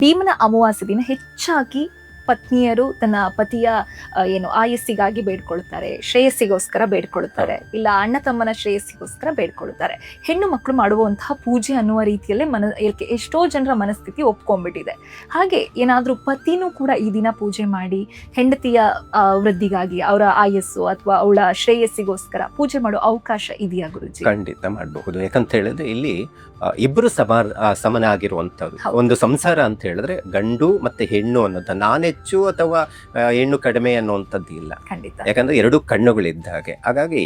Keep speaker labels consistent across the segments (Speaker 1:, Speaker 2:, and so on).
Speaker 1: ಭೀಮನ ಅಮಾವಾಸ್ಯೆ ದಿನ ಹೆಚ್ಚಾಗಿ ಪತ್ನಿಯರು ತನ್ನ ಪತಿಯ ಆಯಸ್ಸಿಗಾಗಿ ಬೇಡ್ಕೊಳ್ತಾರೆ, ಶ್ರೇಯಸ್ಸಿಗೋಸ್ಕರ ಬೇಡ್ಕೊಳ್ತಾರೆ, ಇಲ್ಲ ಅಣ್ಣ ತಮ್ಮನ ಶ್ರೇಯಸ್ಸಿಗೋಸ್ಕರ ಬೇಡ್ಕೊಳ್ತಾರೆ. ಹೆಣ್ಣು ಮಕ್ಕಳು ಮಾಡುವಂತಹ ಪೂಜೆ ಅನ್ನುವ ರೀತಿಯಲ್ಲೇ ಎಷ್ಟೋ ಜನರ ಮನಸ್ಥಿತಿ ಒಪ್ಕೊಂಡ್ಬಿಟ್ಟಿದೆ. ಹಾಗೆ ಏನಾದ್ರೂ ಪತಿನೂ ಕೂಡ ಈ ದಿನ ಪೂಜೆ ಮಾಡಿ ಹೆಂಡತಿಯ ವೃದ್ಧಿಗಾಗಿ, ಅವರ ಆಯಸ್ಸು ಅಥವಾ ಅವಳ ಶ್ರೇಯಸ್ಸಿಗೋಸ್ಕರ ಪೂಜೆ ಮಾಡೋ ಅವಕಾಶ ಇದೆಯಾ ಗುರುಜಿ?
Speaker 2: ಖಂಡಿತ ಮಾಡಬಹುದು. ಯಾಕಂತ ಹೇಳಿದ್ರೆ ಇಲ್ಲಿ ಇಬ್ರು ಸಮನಾಗಿರುವಂತದ್ದು ಒಂದು ಸಂಸಾರ ಅಂತ ಹೇಳಿದ್ರೆ ಗಂಡು ಮತ್ತೆ ಹೆಣ್ಣು ಅನ್ನೋದು ನಾನೆಚ್ಚು ಅಥವಾ ಹೆಣ್ಣು ಕಡಿಮೆ ಅನ್ನುವಂಥದ್ದು ಇಲ್ಲ. ಯಾಕಂದ್ರೆ ಎರಡು ಕಣ್ಣುಗಳಿದ್ದ ಹಾಗೆ. ಹಾಗಾಗಿ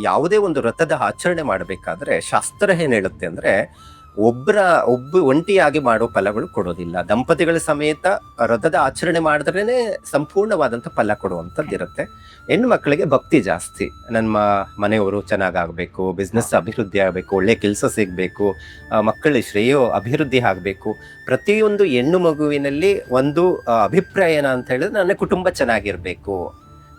Speaker 2: ಯಾವುದೇ ಒಂದು ವ್ರತದ ಆಚರಣೆ ಮಾಡಬೇಕಾದ್ರೆ ಶಾಸ್ತ್ರ ಏನ್ ಹೇಳುತ್ತೆ ಅಂದ್ರೆ ಒಂಟಿಯಾಗಿ ಮಾಡೋ ಫಲಗಳು ಕೊಡೋದಿಲ್ಲ. ದಂಪತಿಗಳ ಸಮೇತ ವ್ರತದ ಆಚರಣೆ ಮಾಡಿದ್ರೇನೆ ಸಂಪೂರ್ಣವಾದಂತ ಫಲ ಕೊಡುವಂಥದ್ದು ಇರುತ್ತೆ. ಹೆಣ್ಣು ಮಕ್ಕಳಿಗೆ ಭಕ್ತಿ ಜಾಸ್ತಿ. ನಮ್ಮ ಮನೆಯವರು ಚೆನ್ನಾಗಾಗಬೇಕು, ಬಿಸ್ನೆಸ್ ಅಭಿವೃದ್ಧಿ ಆಗಬೇಕು, ಒಳ್ಳೆ ಕೆಲಸ ಸಿಗ್ಬೇಕು, ಮಕ್ಕಳ ಶ್ರೇಯೋ ಅಭಿವೃದ್ಧಿ ಆಗಬೇಕು. ಪ್ರತಿಯೊಂದು ಹೆಣ್ಣು ಮಗುವಿನಲ್ಲಿ ಒಂದು ಅಭಿಪ್ರಾಯ ಏನ ಅಂತ ಹೇಳಿದ್ರೆ ನನ್ನ ಕುಟುಂಬ ಚೆನ್ನಾಗಿರ್ಬೇಕು.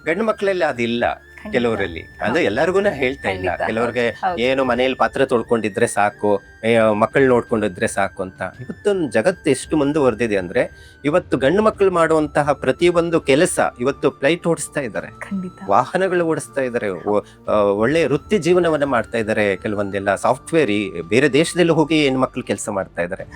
Speaker 2: ಗಂಡು ಮಕ್ಕಳಲ್ಲಿ ಅದಿಲ್ಲ ಕೆಲವರಲ್ಲಿ. ಅಂದ್ರೆ ಎಲ್ಲರಿಗೂ ಹೇಳ್ತಾ ಇಲ್ಲ. ಕೆಲವ್ರಿಗೆ ಏನು ಮನೆಯಲ್ಲಿ ಪಾತ್ರೆ ತೊಳ್ಕೊಂಡಿದ್ರೆ ಸಾಕು, ಮಕ್ಕಳು ನೋಡ್ಕೊಂಡಿದ್ರೆ ಸಾಕು ಅಂತ. ಇವತ್ತು ಜಗತ್ತು ಎಷ್ಟು ಮುಂದುವರೆದಿದೆ ಅಂದ್ರೆ ಇವತ್ತು ಗಂಡು ಮಕ್ಕಳು ಮಾಡುವಂತಹ ಪ್ರತಿಯೊಂದು ಕೆಲಸ ಇವತ್ತು ಫ್ಲೈಟ್ ಓಡಿಸ್ತಾ ಇದ್ದಾರೆ, ವಾಹನಗಳು ಓಡಿಸ್ತಾ ಇದ್ದಾರೆ, ಒಳ್ಳೆ ವೃತ್ತಿ ಜೀವನವನ್ನ ಮಾಡ್ತಾ ಇದ್ದಾರೆ. ಕೆಲವೊಂದೆಲ್ಲ ಸಾಫ್ಟ್ವೇರ್ ಬೇರೆ ದೇಶದಲ್ಲಿ ಹೋಗಿ ಹೆಣ್ಮಕ್ಳು ಕೆಲಸ ಮಾಡ್ತಾ ಇದ್ದಾರೆ.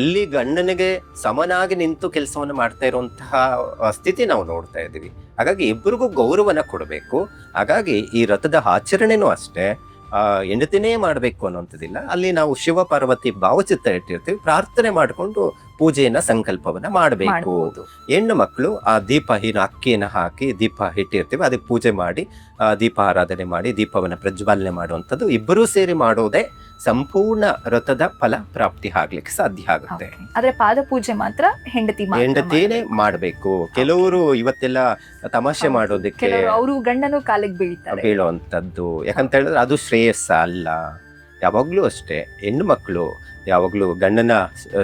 Speaker 2: ಎಲ್ಲಿ ಗಂಡನಿಗೆ ಸಮನಾಗಿ ನಿಂತು ಕೆಲಸವನ್ನ ಮಾಡ್ತಾ ಇರುವಂತಹ ಸ್ಥಿತಿ ನಾವು ನೋಡ್ತಾ ಇದ್ದೀವಿ. ಹಾಗಾಗಿ ಇಬ್ಬರಿಗೂ ಗೌರವನ ಕೊಡಬೇಕು. ಹಾಗಾಗಿ ಈ ವ್ರತದ ಆಚರಣೆನೂ ಅಷ್ಟೇ ಹೆಂಡತಿನೇ ಮಾಡ್ಬೇಕು ಅನ್ನೋಂಥದ್ದಿಲ್ಲ. ಅಲ್ಲಿ ನಾವು ಶಿವ ಪಾರ್ವತಿ ಭಾವಚಿತ್ರ ಇಟ್ಟಿರ್ತೀವಿ, ಪ್ರಾರ್ಥನೆ ಮಾಡಿಕೊಂಡು ಪೂಜೆಯನ್ನ ಸಂಕಲ್ಪವನ್ನ ಮಾಡಬೇಕು. ಹೆಣ್ಣು ಮಕ್ಕಳು ಆ ಅಕ್ಕಿಯನ್ನ ಹಾಕಿ ದೀಪ ಇಟ್ಟಿರ್ತೀವಿ, ಅದಕ್ಕೆ ಪೂಜೆ ಮಾಡಿ ದೀಪ ಆರಾಧನೆ ಮಾಡಿ ದೀಪವನ್ನ ಪ್ರಜ್ವಾಲನೆ ಮಾಡುವಂಥದ್ದು ಇಬ್ಬರೂ ಸೇರಿ ಮಾಡೋದೇ ಸಂಪೂರ್ಣ ವ್ರತದ ಫಲ ಪ್ರಾಪ್ತಿ ಆಗ್ಲಿಕ್ಕೆ ಸಾಧ್ಯ ಆಗುತ್ತೆ.
Speaker 1: ಆದ್ರೆ ಪಾದ ಪೂಜೆ ಮಾತ್ರ ಹೆಂಡತಿನೇ
Speaker 2: ಮಾಡ್ಬೇಕು. ಕೆಲವರು ಇವತ್ತೆಲ್ಲ ತಮಾಷೆ ಮಾಡೋದಕ್ಕೆ
Speaker 1: ಅವರು ಗಂಡನು ಕಾಲಿಗೆ
Speaker 2: ಬೀಳುವಂತದ್ದು. ಯಾಕಂತ ಹೇಳಿದ್ರೆ ಅದು ಶ್ರೇಯಸ್ಸ ಅಲ್ಲ. ಯಾವಾಗ್ಲೂ ಅಷ್ಟೇ ಹೆಣ್ಣು ಮಕ್ಕಳು ಯಾವಾಗ್ಲೂ ಗಂಡನ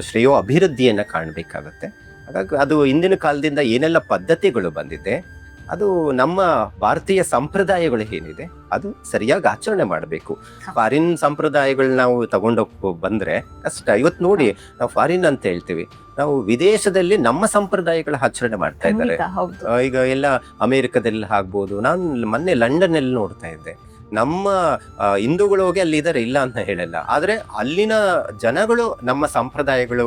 Speaker 2: ಶ್ರೇಯೋ ಅಭಿವೃದ್ಧಿಯನ್ನ ಕಾಣಬೇಕಾಗತ್ತೆ. ಹಾಗಾಗಿ ಅದು ಇಂದಿನ ಕಾಲದಿಂದ ಏನೆಲ್ಲ ಪದ್ಧತಿಗಳು ಬಂದಿದೆ, ಅದು ನಮ್ಮ ಭಾರತೀಯ ಸಂಪ್ರದಾಯಗಳು ಏನಿದೆ ಅದು ಸರಿಯಾಗಿ ಆಚರಣೆ ಮಾಡಬೇಕು. ಫಾರಿನ್ ಸಂಪ್ರದಾಯಗಳು ನಾವು ತಗೊಂಡೋಗ್ ಬಂದ್ರೆ ಕಷ್ಟ. ಇವತ್ತು ನೋಡಿ, ನಾವು ಫಾರಿನ್ ಅಂತ ಹೇಳ್ತೀವಿ, ನಾವು ವಿದೇಶದಲ್ಲಿ ನಮ್ಮ ಸಂಪ್ರದಾಯಗಳ ಆಚರಣೆ ಮಾಡ್ತಾ ಇದ್ದಾರೆ. ಈಗ ಎಲ್ಲ ಅಮೆರಿಕದಲ್ಲಿ ಆಗ್ಬೋದು. ನಾನು ಮೊನ್ನೆ ಲಂಡನ್ ಅಲ್ಲಿ ನೋಡ್ತಾ ಇದ್ದೆ, ನಮ್ಮ ಹಿಂದೂಗಳು ಹೋಗಿ ಅಲ್ಲಿ ಇದಾರೆ, ಇಲ್ಲ ಅಂತ ಹೇಳಲ್ಲ. ಆದ್ರೆ ಅಲ್ಲಿನ ಜನಗಳು ನಮ್ಮ ಸಂಪ್ರದಾಯಗಳು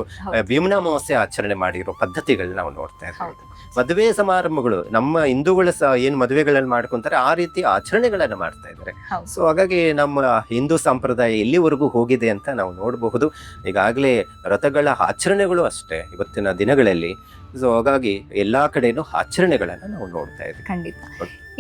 Speaker 2: ಭೀಮನ ಅಮಾವಾಸ್ಯೆ ಆಚರಣೆ ಮಾಡಿರೋ ಪದ್ಧತಿಗಳು ನಾವು ನೋಡ್ತಾ ಇದ್ದೀವಿ. ಮದುವೆ ಸಮಾರಂಭಗಳು ನಮ್ಮ ಹಿಂದೂಗಳ ಏನ್ ಮದುವೆಗಳಲ್ಲಿ ಮಾಡ್ಕೊಂತಾರೆ ಆ ರೀತಿ ಆಚರಣೆಗಳನ್ನ ಮಾಡ್ತಾ ಇದ್ದಾರೆ. ಸೊ ಹಾಗಾಗಿ ನಮ್ಮ ಹಿಂದೂ ಸಂಪ್ರದಾಯ ಎಲ್ಲಿವರೆಗೂ ಹೋಗಿದೆ ಅಂತ ನಾವು ನೋಡಬಹುದು. ಈಗಾಗಲೇ ವ್ರತಗಳ ಆಚರಣೆಗಳು ಅಷ್ಟೇ ಇವತ್ತಿನ ದಿನಗಳಲ್ಲಿ. ಸೊ ಹಾಗಾಗಿ ಎಲ್ಲಾ ಕಡೆನೂ ಆಚರಣೆಗಳನ್ನ ನಾವು ನೋಡ್ತಾ ಇದ್ದೀವಿ.
Speaker 1: ಖಂಡಿತ.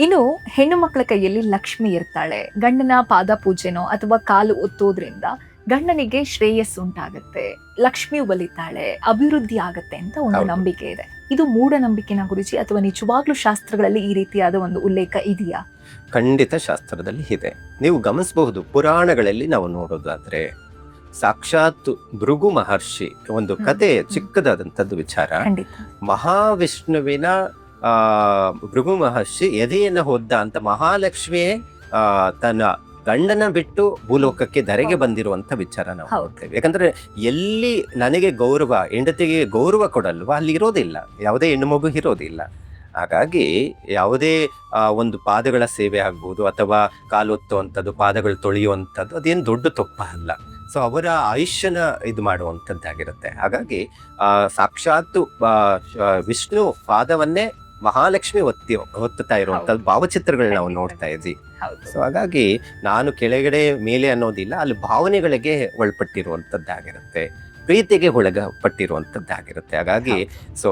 Speaker 1: ಇನ್ನು ಹೆಣ್ಣು ಮಕ್ಕಳ ಕೈಯಲ್ಲಿ ಲಕ್ಷ್ಮಿ ಇರ್ತಾಳೆ. ಗಂಡನ ಪಾದ ಪೂಜೆನೋ ಅಥವಾ ಕಾಲು ಒತ್ತೋದ್ರಿಂದ ಗಂಡನಿಗೆ ಶ್ರೇಯಸ್ಸು ಉಂಟಾಗತ್ತೆ, ಲಕ್ಷ್ಮಿ ಒಲಿತಾಳೆ, ಅಭಿವೃದ್ಧಿ ಆಗತ್ತೆ ಅಂತ ಒಂದು ನಂಬಿಕೆ ಇದೆ. ಇದು ಮೂಢನಂಬಿಕೆನ ಗುರುಜಿ ಅಥವಾ ನಿಜವಾಗ್ಲೂ ಶಾಸ್ತ್ರಗಳಲ್ಲಿ ಈ ರೀತಿಯಾದ ಒಂದು ಉಲ್ಲೇಖ ಇದೆಯಾ?
Speaker 2: ಖಂಡಿತ ಶಾಸ್ತ್ರದಲ್ಲಿ ಇದೆ. ನೀವು ಗಮನಿಸಬಹುದು, ಪುರಾಣಗಳಲ್ಲಿ ನಾವು ನೋಡೋದಾದ್ರೆ ಸಾಕ್ಷಾತ್ ಭೃಗು ಮಹರ್ಷಿ ಒಂದು ಕತೆ, ಚಿಕ್ಕದಾದಂಥದ್ದು ವಿಚಾರ. ಮಹಾವಿಷ್ಣುವಿನ ಭೃಗು ಮಹರ್ಷಿ ಎದೆಯನ್ನ ಹೊದ್ದ ಅಂತ ಮಹಾಲಕ್ಷ್ಮಿಯೇ ತನ್ನ ಗಂಡನ ಬಿಟ್ಟು ಭೂಲೋಕಕ್ಕೆ ಧರೆಗೆ ಬಂದಿರುವಂತ ವಿಚಾರ ನಾವು ನೋಡ್ತೇವೆ. ಯಾಕಂದ್ರೆ ಎಲ್ಲಿ ನನಗೆ ಗೌರವ, ಹೆಂಡತಿಗೆ ಗೌರವ ಕೊಡಲ್ವಾ ಅಲ್ಲಿ ಇರೋದಿಲ್ಲ, ಯಾವುದೇ ಹೆಣ್ಣು ಮಗು ಇರೋದಿಲ್ಲ. ಹಾಗಾಗಿ ಯಾವುದೇ ಒಂದು ಪಾದಗಳ ಸೇವೆ ಆಗ್ಬೋದು ಅಥವಾ ಕಾಲೊತ್ತುವಂಥದ್ದು, ಪಾದಗಳು ತೊಳೆಯುವಂಥದ್ದು ಅದೇನು ದೊಡ್ಡ ತಪ್ಪ ಅಲ್ಲ. ಸೊ ಅವರ ಆಯುಷ್ಯನ ಇದು ಮಾಡುವಂಥದ್ದಾಗಿರುತ್ತೆ. ಹಾಗಾಗಿ ಸಾಕ್ಷಾತ್ ವಿಷ್ಣು ಪಾದವನ್ನೇ ಮಹಾಲಕ್ಷ್ಮಿ ಹೊತ್ತುತ್ತಾ ಇರುವಂತದ್ದು ಭಾವಚಿತ್ರಗಳನ್ನ ನಾವು ನೋಡ್ತಾ ಇದ್ವಿ. ಸೊ ಹಾಗಾಗಿ ನಾನು ಕೆಳಗಡೆ ಮೇಲೆ ಅನ್ನೋದಿಲ್ಲ, ಅಲ್ಲಿ ಭಾವನೆಗಳಿಗೆ ಒಳಪಟ್ಟಿರುವಂತದ್ದಾಗಿರುತ್ತೆ, ಪ್ರೀತಿಗೆ ಒಳಪಟ್ಟಿರುವಂತದ್ದಾಗಿರುತ್ತೆ. ಹಾಗಾಗಿ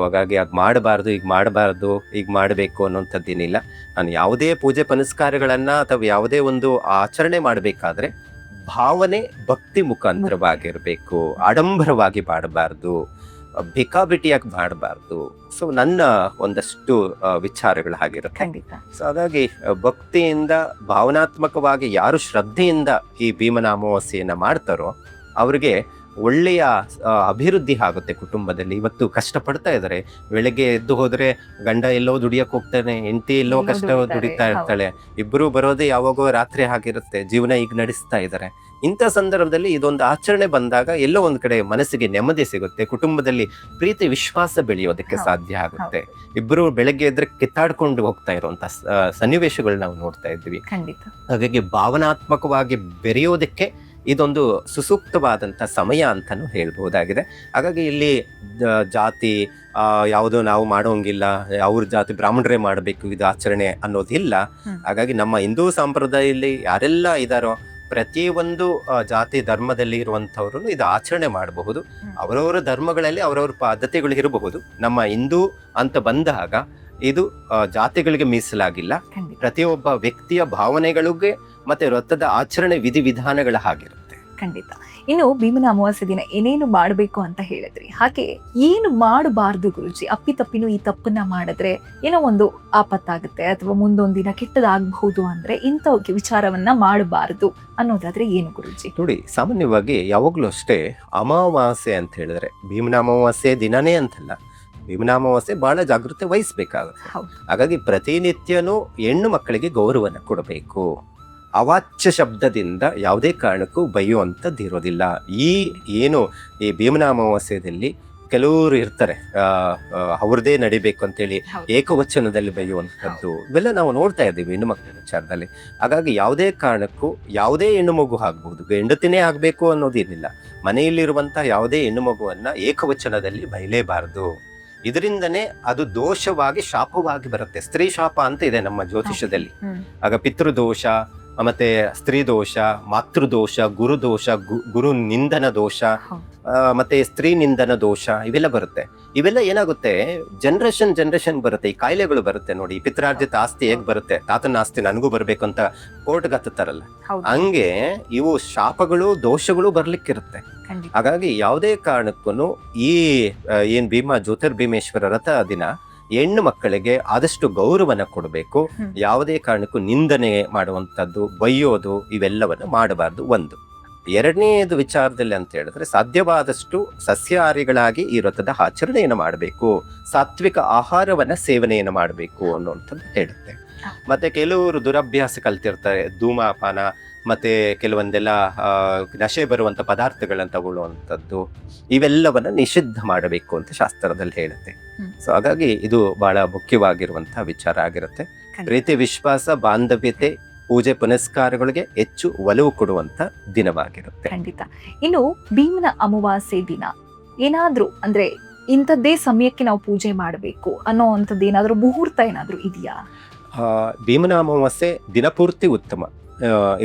Speaker 2: ಹಾಗಾಗಿ ಆಗ ಮಾಡಬಾರ್ದು, ಈಗ ಮಾಡಬಾರ್ದು, ಈಗ ಮಾಡಬೇಕು ಅನ್ನೋಂಥದ್ದೇನಿಲ್ಲ. ನಾನು ಯಾವುದೇ ಪೂಜೆ ಪುನಸ್ಕಾರಗಳನ್ನ ಅಥವಾ ಯಾವುದೇ ಒಂದು ಆಚರಣೆ ಮಾಡಬೇಕಾದ್ರೆ ಭಾವನೆ ಭಕ್ತಿ ಮುಖಾಂತರವಾಗಿರ್ಬೇಕು, ಆಡಂಬರವಾಗಿ ಮಾಡಬಾರ್ದು, ಬೇಕಾಬಿಟಿಯಾಗಿ ಮಾಡಬಾರ್ದು. ಸೊ ನನ್ನ ಒಂದಷ್ಟು ವಿಚಾರಗಳು ಆಗಿರುತ್ತೆ. ಸೊ ಹಾಗಾಗಿ ಭಕ್ತಿಯಿಂದ ಭಾವನಾತ್ಮಕವಾಗಿ ಯಾರು ಶ್ರದ್ಧೆಯಿಂದ ಈ ಭೀಮನ ಅಮಾವಾಸ್ಯೆಯನ್ನ ಮಾಡ್ತಾರೋ ಅವ್ರಿಗೆ ಒಳ್ಳೆಯ ಅಭಿವೃದ್ಧಿ ಆಗುತ್ತೆ ಕುಟುಂಬದಲ್ಲಿ. ಇವತ್ತು ಕಷ್ಟಪಡ್ತಾ ಇದ್ದಾರೆ, ಬೆಳಗ್ಗೆ ಎದ್ದು ಹೋದ್ರೆ ಗಂಡ ಎಲ್ಲೋ ದುಡಿಯಕ್ ಹೋಗ್ತಾನೆ, ಹೆಂಡತಿ ಎಲ್ಲೋ ದುಡಿತಾ ಇರ್ತಾಳೆ, ಇಬ್ಬರು ಬರೋದೇ ಯಾವಾಗೋ ರಾತ್ರಿ ಆಗಿರುತ್ತೆ, ಜೀವನ ಈಗ ನಡೆಸ್ತಾ ಇದ್ದಾರೆ. ಇಂಥ ಸಂದರ್ಭದಲ್ಲಿ ಇದೊಂದು ಆಚರಣೆ ಬಂದಾಗ ಎಲ್ಲೋ ಒಂದ್ ಕಡೆ ಮನಸ್ಸಿಗೆ ನೆಮ್ಮದಿ ಸಿಗುತ್ತೆ, ಕುಟುಂಬದಲ್ಲಿ ಪ್ರೀತಿ ವಿಶ್ವಾಸ ಬೆಳೆಯೋದಕ್ಕೆ ಸಾಧ್ಯ ಆಗುತ್ತೆ. ಇಬ್ಬರು ಬೆಳಗ್ಗೆ ಎದ್ರೆ ಕಿತ್ತಾಡ್ಕೊಂಡು ಹೋಗ್ತಾ ಇರುವಂತ ಸನ್ನಿವೇಶಗಳು ನಾವು ನೋಡ್ತಾ ಇದ್ವಿ. ಹಾಗಾಗಿ ಭಾವನಾತ್ಮಕವಾಗಿ ಬೆರೆಯೋದಕ್ಕೆ ಇದೊಂದು ಸುಸೂಕ್ತವಾದಂತ ಸಮಯ ಅಂತಾನು ಹೇಳ್ಬಹುದಾಗಿದೆ. ಹಾಗಾಗಿ ಇಲ್ಲಿ ಜಾತಿ ಯಾವುದೋ ನಾವು ಮಾಡೋಂಗಿಲ್ಲ, ಅವ್ರ ಜಾತಿ ಬ್ರಾಹ್ಮಣರೇ ಮಾಡಬೇಕು ಇದು ಆಚರಣೆ ಅನ್ನೋದಿಲ್ಲ. ಹಾಗಾಗಿ ನಮ್ಮ ಹಿಂದೂ ಸಂಪ್ರದಾಯದಲ್ಲಿ ಯಾರೆಲ್ಲ ಇದಾರೋ ಪ್ರತಿಯೊಂದು ಜಾತಿ ಧರ್ಮದಲ್ಲಿ ಇರುವಂತವ್ರು ಇದು ಆಚರಣೆ ಮಾಡಬಹುದು. ಅವರವರ ಧರ್ಮಗಳಲ್ಲಿ ಅವರವರ ಪದ್ಧತಿಗಳು ಇರಬಹುದು. ನಮ್ಮ ಹಿಂದೂ ಅಂತ ಬಂದಾಗ ಇದು ಜಾತಿಗಳಿಗೆ ಮೀಸಲಾಗಿಲ್ಲ, ಪ್ರತಿಯೊಬ್ಬ ವ್ಯಕ್ತಿಯ ಭಾವನೆಗಳಿಗೆ ಮತ್ತೆ ವ್ರತದ ಆಚರಣೆ ವಿಧಿವಿಧಾನಗಳ ಹಾಗಿರುತ್ತೆ.
Speaker 1: ಖಂಡಿತ. ಇನ್ನು ಭೀಮನ ಅಮಾವಾಸ್ಯೆ ದಿನ ಏನೇನು ಮಾಡಬೇಕು ಅಂತ ಹೇಳಿದ್ರಿ, ಹಾಗೆ ಏನು ಮಾಡಬಾರ್ದು ಗುರುಜಿ? ಅಪ್ಪಿತಪ್ಪಿನೂ ಈ ತಪ್ಪನ್ನ ಮಾಡಿದ್ರೆ ಏನೋ ಒಂದು ಆಪತ್ತಾಗುತ್ತೆ ಅಥವಾ ಮುಂದೊಂದು ದಿನ ಕೆಟ್ಟದಾಗಬಹುದು ಅಂದ್ರೆ ಇಂಥ ವಿಚಾರವನ್ನ ಮಾಡಬಾರದು ಅನ್ನೋದಾದ್ರೆ ಏನು ಗುರುಜಿ?
Speaker 2: ನೋಡಿ, ಸಾಮಾನ್ಯವಾಗಿ ಯಾವಾಗ್ಲೂ ಅಷ್ಟೇ ಅಮಾವಾಸ್ಯೆ ಅಂತ ಹೇಳಿದ್ರೆ ಭೀಮನ ಅಮಾವಾಸ್ಯೆ ದಿನನೇ ಅಂತಲ್ಲ, ಭೀಮನ ಅಮಾವಾಸ್ಯೆ ಬಹಳ ಜಾಗೃತಿ ವಹಿಸ್ಬೇಕಾಗುತ್ತೆ. ಹಾಗಾಗಿ ಪ್ರತಿನಿತ್ಯನೂ ಹೆಣ್ಣು ಮಕ್ಕಳಿಗೆ ಗೌರವನ ಕೊಡಬೇಕು. ಅವಾಚ್ಯ ಶಬ್ದದಿಂದ ಯಾವುದೇ ಕಾರಣಕ್ಕೂ ಬೈಯುವಂಥದ್ದು ಇರೋದಿಲ್ಲ. ಈ ಭೀಮನ ಅಮಾವಾಸ್ಯದಲ್ಲಿ ಕೆಲವರು ಇರ್ತಾರೆ, ಅವ್ರದೇ ನಡಿಬೇಕು ಅಂತೇಳಿ ಏಕವಚನದಲ್ಲಿ ಬೈಯುವಂಥದ್ದು, ಇವೆಲ್ಲ ನಾವು ನೋಡ್ತಾ ಇದ್ದೀವಿ ಹೆಣ್ಣು ಮಕ್ಕಳ ವಿಚಾರದಲ್ಲಿ. ಹಾಗಾಗಿ ಯಾವುದೇ ಕಾರಣಕ್ಕೂ ಯಾವುದೇ ಹೆಣ್ಣು ಮಗು ಆಗ್ಬಹುದು, ಹೆಂಡತಿನೇ ಆಗ್ಬೇಕು ಅನ್ನೋದೇನಿಲ್ಲ, ಮನೆಯಲ್ಲಿರುವಂತಹ ಯಾವುದೇ ಹೆಣ್ಣು ಮಗುವನ್ನ ಏಕವಚನದಲ್ಲಿ ಬೈಲೇಬಾರದು. ಇದರಿಂದನೇ ಅದು ದೋಷವಾಗಿ ಶಾಪವಾಗಿ ಬರುತ್ತೆ. ಸ್ತ್ರೀ ಶಾಪ ಅಂತ ಇದೆ ನಮ್ಮ ಜ್ಯೋತಿಷದಲ್ಲಿ. ಆಗ ಪಿತೃದೋಷ, ಮತ್ತೆ ಸ್ತ್ರೀ ದೋಷ, ಮಾತೃದೋಷ, ಗುರುದೋಷ, ಗುರು ನಿಂದನ ದೋಷ, ಮತ್ತೆ ಸ್ತ್ರೀ ನಿಂದನ ದೋಷ, ಇವೆಲ್ಲ ಬರುತ್ತೆ. ಇವೆಲ್ಲ ಏನಾಗುತ್ತೆ, ಜನರೇಷನ್ ಬರುತ್ತೆ, ಈ ಕಾಯಿಲೆಗಳು ಬರುತ್ತೆ. ನೋಡಿ, ಪಿತ್ರಾರ್ಜಿತ ಆಸ್ತಿ ಹೇಗ್ ಬರುತ್ತೆ, ತಾತನ ಆಸ್ತಿ ನನಗೂ ಬರ್ಬೇಕು ಅಂತ ಕೋರ್ಟ್ಗೆ ಹತ್ತುತ್ತಾರಲ್ಲ, ಹಂಗೆ ಇವು ಶಾಪಗಳು ದೋಷಗಳು ಬರ್ಲಿಕ್ಕಿರುತ್ತೆ. ಹಾಗಾಗಿ ಯಾವುದೇ ಕಾರಣಕ್ಕೂ ಏನ್ ಜ್ಯೋತಿರ್ಭೀಮೇಶ್ವರ ರಥ ದಿನ ಹೆಣ್ಣು ಮಕ್ಕಳಿಗೆ ಆದಷ್ಟು ಗೌರವನ ಕೊಡಬೇಕು. ಯಾವುದೇ ಕಾರಣಕ್ಕೂ ನಿಂದನೆ ಮಾಡುವಂತದ್ದು, ಬೈಯೋದು ಇವೆಲ್ಲವನ್ನು ಮಾಡಬಾರ್ದು. ಒಂದು. ಎರಡನೇದು ವಿಚಾರದಲ್ಲಿ ಅಂತ ಹೇಳಿದ್ರೆ, ಸಾಧ್ಯವಾದಷ್ಟು ಸಸ್ಯಾಹಾರಿಗಳಾಗಿ ಈ ವ್ರತದ ಆಚರಣೆಯನ್ನು ಮಾಡಬೇಕು, ಸಾತ್ವಿಕ ಆಹಾರವನ್ನ ಸೇವನೆಯನ್ನು ಮಾಡಬೇಕು ಅನ್ನುವಂಥದ್ದು ಹೇಳುತ್ತೆ. ಮತ್ತೆ ಕೆಲವರು ದುರಭ್ಯಾಸ ಕಲ್ತಿರ್ತಾರೆ, ಧೂಮಪಾನ ಮತ್ತೆ ಕೆಲವೊಂದೆಲ್ಲ ನಶೆ ಬರುವಂತ ಪದಾರ್ಥಗಳನ್ನ ತಗೊಳ್ಳುವಂಥದ್ದು, ಇವೆಲ್ಲವನ್ನ ನಿಷಿದ್ಧ ಮಾಡಬೇಕು ಅಂತ ಶಾಸ್ತ್ರದಲ್ಲಿ ಹೇಳುತ್ತೆ. ಸೊ ಹಾಗಾಗಿ ಇದು ಬಹಳ ಮುಖ್ಯವಾಗಿರುವಂತಹ ವಿಚಾರ ಆಗಿರುತ್ತೆ. ಪ್ರೀತಿ ವಿಶ್ವಾಸ ಬಾಂಧವ್ಯತೆ ಪೂಜೆ ಪುನಸ್ಕಾರಗಳಿಗೆ ಹೆಚ್ಚು ಒಲವು ಕೊಡುವಂತ ದಿನವಾಗಿರುತ್ತೆ.
Speaker 1: ಖಂಡಿತ. ಇನ್ನು ಭೀಮನ ಅಮಾವಾಸ್ಯೆ ದಿನ ಏನಾದ್ರೂ ಅಂದ್ರೆ ಇಂಥದ್ದೇ ಸಮಯಕ್ಕೆ ನಾವು ಪೂಜೆ ಮಾಡಬೇಕು ಅನ್ನೋ ಅಂಥದ್ದು ಏನಾದ್ರೂ ಮುಹೂರ್ತ ಏನಾದ್ರೂ ಇದೆಯಾ?
Speaker 2: ಭೀಮನ ಅಮಾವಾಸ್ಯೆ ದಿನಪೂರ್ತಿ ಉತ್ತಮ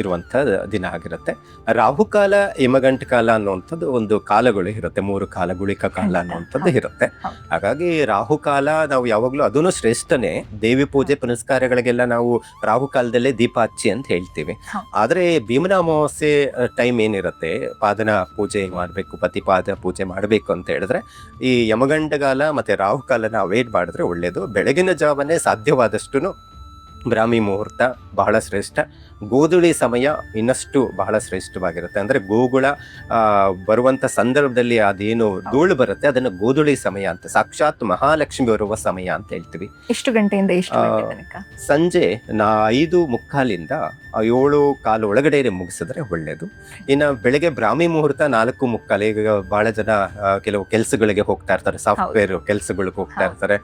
Speaker 2: ಇರುವಂತ ದಿನ ಆಗಿರುತ್ತೆ. ರಾಹುಕಾಲ, ಯಮಗಂಟ ಕಾಲ ಅನ್ನುವಂಥದ್ದು ಒಂದು ಕಾಲಗಳು ಇರುತ್ತೆ, 3 ಕಾಲ, ಗುಳಿಕ ಕಾಲ ಅನ್ನುವಂಥದ್ದು ಇರುತ್ತೆ. ಹಾಗಾಗಿ ರಾಹುಕಾಲ ನಾವು ಯಾವಾಗ್ಲೂ ಅದನ್ನು ಶ್ರೇಷ್ಠನೇ. ದೇವಿ ಪೂಜೆ ಪುನಸ್ಕಾರಗಳಿಗೆಲ್ಲ ನಾವು ರಾಹುಕಾಲದಲ್ಲೇ ದೀಪ ಹಚ್ಚಿ ಅಂತ ಹೇಳ್ತೀವಿ. ಆದ್ರೆ ಭೀಮನ ಅಮಾವಾಸ್ಯೆ ಟೈಮ್ ಏನಿರುತ್ತೆ, ಪಾದನ ಪೂಜೆ ಮಾಡ್ಬೇಕು, ಪತಿಪಾದ ಪೂಜೆ ಮಾಡ್ಬೇಕು ಅಂತ ಹೇಳಿದ್ರೆ ಈ ಯಮಗಂಡಗಾಲ ಮತ್ತೆ ರಾಹುಕಾಲನ ಅವಾಯ್ಡ್ ಮಾಡಿದ್ರೆ ಒಳ್ಳೇದು. ಬೆಳಗಿನ ಜಾವನೇ ಸಾಧ್ಯವಾದಷ್ಟು ಬ್ರಾಹ್ಮಿ ಮುಹೂರ್ತ ಬಹಳ ಶ್ರೇಷ್ಠ. ಗೋಧುಳಿ ಸಮಯ ಇನ್ನಷ್ಟು ಬಹಳ ಶ್ರೇಷ್ಠವಾಗಿರುತ್ತೆ. ಅಂದ್ರೆ ಗೋಗುಳ ಬರುವಂತ ಸಂದರ್ಭದಲ್ಲಿ ಅದೇನು ಧೂಳು ಬರುತ್ತೆ ಅದನ್ನ ಗೋಧುಳಿ ಸಮಯ ಅಂತ, ಸಾಕ್ಷಾತ್ ಮಹಾಲಕ್ಷ್ಮಿ ಬರುವ ಸಮಯ ಅಂತ ಹೇಳ್ತೀವಿ.
Speaker 1: ಎಷ್ಟು ಗಂಟೆಯಿಂದ ಎಷ್ಟು ಗಂಟೆ ತನಕ?
Speaker 2: ಸಂಜೆ 5:45 7:15 ಒಳಗಡೆ ಮುಗಿಸಿದ್ರೆ ಒಳ್ಳೇದು. ಇನ್ನು ಬೆಳಗ್ಗೆ ಬ್ರಾಹ್ಮಿ ಮುಹೂರ್ತ 4:45. ಈಗ ಬಹಳ ಜನ ಕೆಲವು ಕೆಲ್ಸಗಳಿಗೆ ಹೋಗ್ತಾ ಇರ್ತಾರೆ, ಸಾಫ್ಟ್ವೇರ್ ಕೆಲ್ಸಗಳಿಗೆ ಹೋಗ್ತಾ ಇರ್ತಾರೆ,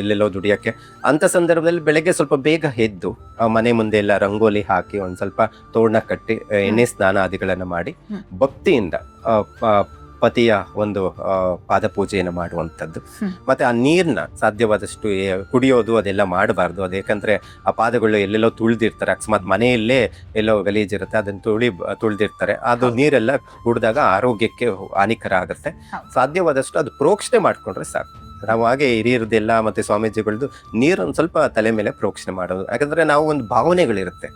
Speaker 2: ಎಲ್ಲೆಲ್ಲೋ ದುಡಿಯಕ್ಕೆ. ಅಂತ ಸಂದರ್ಭದಲ್ಲಿ ಬೆಳಗ್ಗೆ ಸ್ವಲ್ಪ ಬೇಗ ಎದ್ದು ಮನೆ ಮುಂದೆ ಎಲ್ಲ ರಂಗೋಲಿ ಹಾಕಿ ಒಂದ್ ಸ್ವಲ್ಪ ತೋರಣ ಕಟ್ಟಿ ಎಣ್ಣೆ ಸ್ನಾನ ಆದಿಗಳನ್ನ ಮಾಡಿ ಭಕ್ತಿಯಿಂದ ಪತಿಯ ಒಂದು ಪಾದ ಪೂಜೆಯನ್ನು ಮಾಡುವಂಥದ್ದು. ಮತ್ತೆ ಆ ನೀರ್ನ ಸಾಧ್ಯವಾದಷ್ಟು ಕುಡಿಯೋದು ಅದೆಲ್ಲ ಮಾಡಬಾರ್ದು. ಅದು ಯಾಕಂದ್ರೆ ಆ ಪಾದಗಳು ಎಲ್ಲೆಲ್ಲೋ ತುಳಿದಿರ್ತಾರೆ, ಅಕಸ್ಮಾತ್ ಮನೆಯಲ್ಲೇ ಎಲ್ಲೋ ಗಲೀಜಿರುತ್ತೆ ಅದನ್ನ ತುಳಿದಿರ್ತಾರೆ, ಅದು ನೀರೆಲ್ಲ ಕುಡಿದಾಗ ಆರೋಗ್ಯಕ್ಕೆ ಹಾನಿಕರ ಆಗುತ್ತೆ. ಸಾಧ್ಯವಾದಷ್ಟು ಅದು ಪ್ರೋಕ್ಷಣೆ ಮಾಡ್ಕೊಂಡ್ರೆ ಸಾಕು. ನಾವು ಹಾಗೆ ಹಿರಿಯರದೆಲ್ಲ ಮತ್ತೆ ಸ್ವಾಮೀಜಿಗಳದ್ದು ನೀರನ್ನು ಸ್ವಲ್ಪ ತಲೆ ಮೇಲೆ ಪ್ರೋಕ್ಷಣೆ ಮಾಡೋದು. ಯಾಕಂದ್ರೆ ನಾವು ಒಂದು ಭಾವನೆಗಳಿರುತ್ತೆ,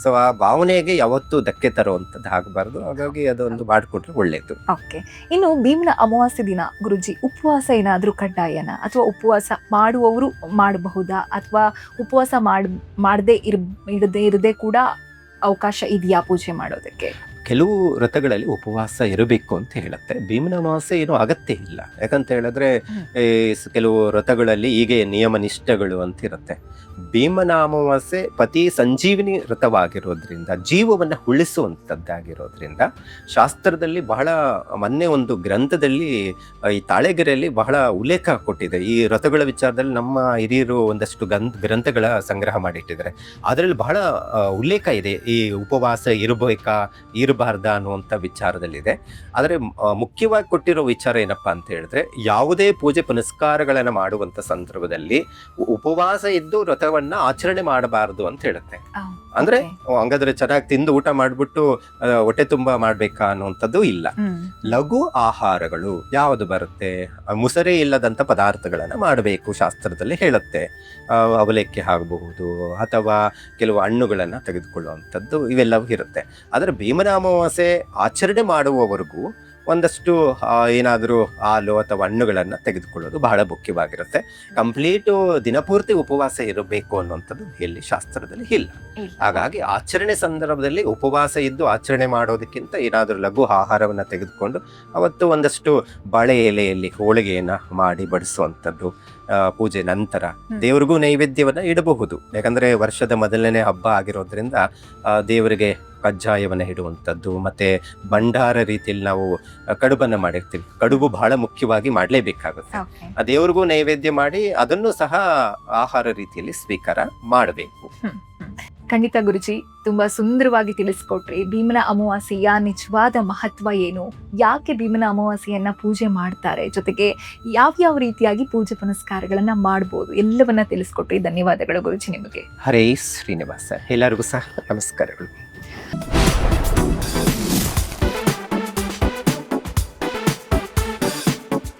Speaker 2: ಸೊ ಆ ಭಾವನೆಗೆ ಯಾವತ್ತೂ ಧಕ್ಕೆ ತರುವಂತದ್ದು ಆಗಬಾರ್ದು. ಹಾಗಾಗಿ ಅದೊಂದು ಮಾಡ್ಕೊಂಡ್ರೆ ಒಳ್ಳೇದು.
Speaker 1: ಓಕೆ. ಇನ್ನು ಭೀಮನ ಅಮಾವಾಸ್ಯೆ ದಿನ ಗುರುಜಿ ಉಪವಾಸ ಏನಾದ್ರೂ ಕಡ್ಡಾಯನ, ಅಥವಾ ಉಪವಾಸ ಮಾಡುವವರು ಮಾಡಬಹುದಾ, ಅಥವಾ ಉಪವಾಸ ಮಾಡದೇ ಇರದೆ ಕೂಡ ಅವಕಾಶ ಇದೆಯಾ ಪೂಜೆ ಮಾಡೋದಕ್ಕೆ?
Speaker 2: ಕೆಲವು ವ್ರತಗಳಲ್ಲಿ ಉಪವಾಸ ಇರಬೇಕು ಅಂತ ಹೇಳುತ್ತೆ. ಭೀಮನ ಅಮಾವಾಸ್ಯೆ ಏನೂ ಅಗತ್ಯ ಇಲ್ಲ. ಯಾಕಂತ ಹೇಳಿದ್ರೆ ಕೆಲವು ವ್ರತಗಳಲ್ಲಿ ಹೀಗೆ ನಿಯಮ ನಿಷ್ಠೆಗಳು ಅಂತ ಇರುತ್ತೆ. ಭೀಮನ ಅಮಾವಾಸ್ಯೆ ಪತಿ ಸಂಜೀವಿನಿ ವ್ರತವಾಗಿರೋದ್ರಿಂದ, ಜೀವವನ್ನು ಉಳಿಸುವಂಥದ್ದಾಗಿರೋದ್ರಿಂದ ಶಾಸ್ತ್ರದಲ್ಲಿ ಬಹಳ, ಮೊನ್ನೆ ಒಂದು ಗ್ರಂಥದಲ್ಲಿ ಈ ತಾಳೆಗೆರೆಯಲ್ಲಿ ಬಹಳ ಉಲ್ಲೇಖ ಕೊಟ್ಟಿದೆ ಈ ವ್ರತಗಳ ವಿಚಾರದಲ್ಲಿ. ನಮ್ಮ ಹಿರಿಯರು ಒಂದಷ್ಟು ಗ್ರಂಥಗಳ ಸಂಗ್ರಹ ಮಾಡಿಟ್ಟಿದ್ದಾರೆ. ಅದರಲ್ಲಿ ಬಹಳ ಉಲ್ಲೇಖ ಇದೆ ಈ ಉಪವಾಸ ಇರಬೇಕಾ ಇರಬಾರ್ದ ಅನ್ನುವಂಥ ವಿಚಾರದಲ್ಲಿದೆ. ಆದರೆ ಮುಖ್ಯವಾಗಿ ಕೊಟ್ಟಿರೋ ವಿಚಾರ ಏನಪ್ಪಾ ಅಂತ ಹೇಳಿದ್ರೆ, ಯಾವುದೇ ಪೂಜೆ ಪುನಸ್ಕಾರಗಳನ್ನು ಮಾಡುವಂಥ ಸಂದರ್ಭದಲ್ಲಿ ಉಪವಾಸ ಇದ್ದು ವ್ರತವನ್ನ ಆಚರಣೆ ಮಾಡಬಾರದು ಅಂತ ಹೇಳುತ್ತೆ. ಅಂದ್ರೆ ಹಂಗಾದ್ರೆ ಚೆನ್ನಾಗಿ ತಿಂದು ಊಟ ಮಾಡ್ಬಿಟ್ಟು ಹೊಟ್ಟೆ ತುಂಬಾ ಮಾಡ್ಬೇಕಾ ಅನ್ನುವಂಥದ್ದು ಇಲ್ಲ. ಲಘು ಆಹಾರಗಳು ಯಾವುದು ಬರುತ್ತೆ, ಮುಸರೆ ಇಲ್ಲದಂತ ಪದಾರ್ಥಗಳನ್ನ ಮಾಡಬೇಕು ಶಾಸ್ತ್ರದಲ್ಲಿ ಹೇಳುತ್ತೆ. ಅವಲಕ್ಕಿ ಆಗಬಹುದು ಅಥವಾ ಕೆಲವು ಹಣ್ಣುಗಳನ್ನ ತೆಗೆದುಕೊಳ್ಳುವಂಥದ್ದು ಇವೆಲ್ಲವೂ ಇರುತ್ತೆ. ಆದರೆ ಭೀಮನ ಅಮಾವಾಸ್ಯೆ ಆಚರಣೆ ಮಾಡುವವರೆಗೂ ಒಂದಷ್ಟು ಏನಾದರೂ ಹಾಲು ಅಥವಾ ಹಣ್ಣುಗಳನ್ನು ತೆಗೆದುಕೊಳ್ಳೋದು ಬಹಳ ಮುಖ್ಯವಾಗಿರುತ್ತೆ. ಕಂಪ್ಲೀಟು ದಿನಪೂರ್ತಿ ಉಪವಾಸ ಇರಬೇಕು ಅನ್ನುವಂಥದ್ದು ಎಲ್ಲಿ ಶಾಸ್ತ್ರದಲ್ಲಿ ಇಲ್ಲ. ಹಾಗಾಗಿ ಆಚರಣೆ ಸಂದರ್ಭದಲ್ಲಿ ಉಪವಾಸ ಇದ್ದು ಆಚರಣೆ ಮಾಡೋದಕ್ಕಿಂತ ಏನಾದರೂ ಲಘು ಆಹಾರವನ್ನು ತೆಗೆದುಕೊಂಡು ಅವತ್ತು ಒಂದಷ್ಟು ಬಾಳೆ ಎಲೆಯಲ್ಲಿ ಹೋಳಿಗೆಯನ್ನು ಮಾಡಿ ಬಡಿಸುವಂಥದ್ದು, ಪೂಜೆ ನಂತರ ದೇವರಿಗೂ ನೈವೇದ್ಯವನ್ನ ಇಡಬಹುದು. ಯಾಕಂದ್ರೆ ವರ್ಷದ ಮೊದಲನೇ ಹಬ್ಬ ಆಗಿರೋದ್ರಿಂದ ದೇವರಿಗೆ ಕಜ್ಜಾಯವನ್ನ ಇಡುವಂಥದ್ದು, ಮತ್ತೆ ಭಂಡಾರ ರೀತಿಯಲ್ಲಿ ನಾವು ಕಡುಬನ್ನ ಮಾಡಿರ್ತೀವಿ. ಕಡುಬು ಬಹಳ ಮುಖ್ಯವಾಗಿ ಮಾಡಲೇಬೇಕಾಗುತ್ತೆ. ಆ ದೇವರಿಗೂ ನೈವೇದ್ಯ ಮಾಡಿ ಅದನ್ನು ಸಹ ಆಹಾರ ರೀತಿಯಲ್ಲಿ ಸ್ವೀಕಾರ ಮಾಡಬೇಕು.
Speaker 1: ಖಂಡಿತ ಗುರುಜಿ, ತುಂಬಾ ಸುಂದರವಾಗಿ ತಿಳಿಸ್ಕೊಟ್ರಿ. ಭೀಮನ ಅಮಾವಾಸ್ಯೆಯ ನಿಜವಾದ ಮಹತ್ವ ಏನು, ಯಾಕೆ ಭೀಮನ ಅಮಾವಾಸ್ಯೆಯನ್ನ ಪೂಜೆ ಮಾಡ್ತಾರೆ, ಜೊತೆಗೆ ಯಾವ ರೀತಿಯಾಗಿ ಪೂಜೆ ಪುನಸ್ಕಾರಗಳನ್ನ ಮಾಡ್ಬೋದು, ಎಲ್ಲವನ್ನ ತಿಳಿಸ್ಕೊಟ್ರಿ. ಧನ್ಯವಾದಗಳು ಗುರುಜಿ ನಿಮಗೆ.
Speaker 2: ಹರೇ ಶ್ರೀನಿವಾಸ. ಎಲ್ಲರಿಗೂ ಸಹ ನಮಸ್ಕಾರಗಳು.